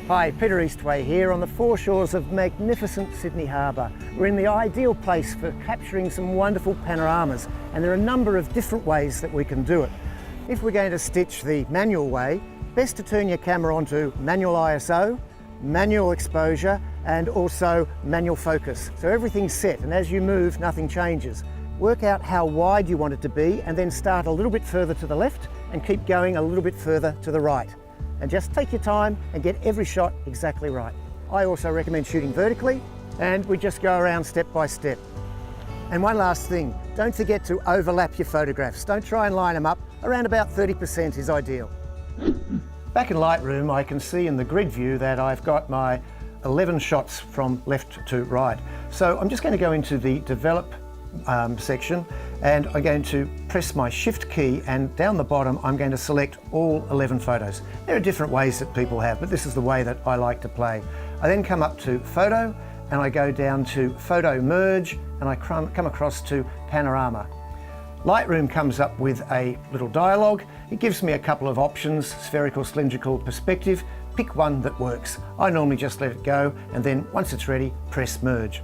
Hi, Peter Eastway here on the foreshores of magnificent Sydney Harbour. We're in the ideal place for capturing some wonderful panoramas, and there are a number of different ways that we can do it. If we're going to stitch the manual way, best to turn your camera onto manual ISO, manual exposure, and also manual focus. So everything's set, and as you move, nothing changes. Work out how wide you want it to be, and then start a little bit further to the left and keep going a little bit further to the right. And just take your time and get every shot exactly right. I also recommend shooting vertically, and we just go around step by step. And one last thing, don't forget to overlap your photographs. Don't try and line them up. Around about 30% is ideal. Back in Lightroom, I can see in the grid view that I've got my 11 shots from left to right. So I'm just going to go into the develop section, and I'm going to press my shift key, and down the bottom I'm going to select all 11 photos. There are different ways that people have, but this is the way that I like to play. I then come up to photo, and I go down to photo merge, and I come across to panorama. Lightroom comes up with a little dialogue. It gives me a couple of options: spherical, cylindrical, perspective. Pick one that works. I normally just let it go, and then once it's ready, press merge.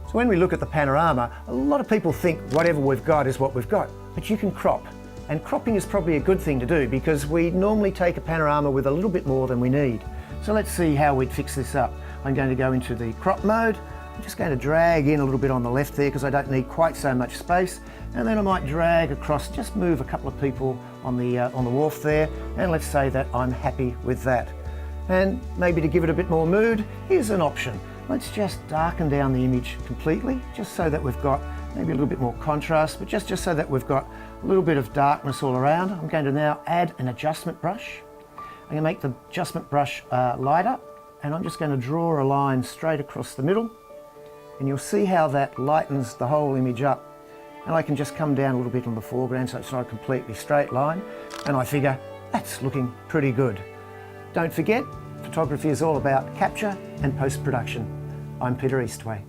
So when we look at the panorama, a lot of people think whatever we've got is what we've got, but you can crop. And cropping is probably a good thing to do, because we normally take a panorama with a little bit more than we need. So let's see how we'd fix this up. I'm going to go into the crop mode. I'm just going to drag in a little bit on the left there, because I don't need quite so much space. And then I might drag across, just move a couple of people on the wharf there. And let's say that I'm happy with that. And maybe to give it a bit more mood, here's an option. Let's just darken down the image completely, just so that we've got maybe a little bit more contrast, but just so that we've got a little bit of darkness all around. I'm going to now add an adjustment brush. I'm going to make the adjustment brush lighter, and I'm just going to draw a line straight across the middle, and you'll see how that lightens the whole image up. And I can just come down a little bit on the foreground so it's not a completely straight line, and I figure that's looking pretty good. Don't forget, photography is all about capture and post-production. I'm Peter Eastway.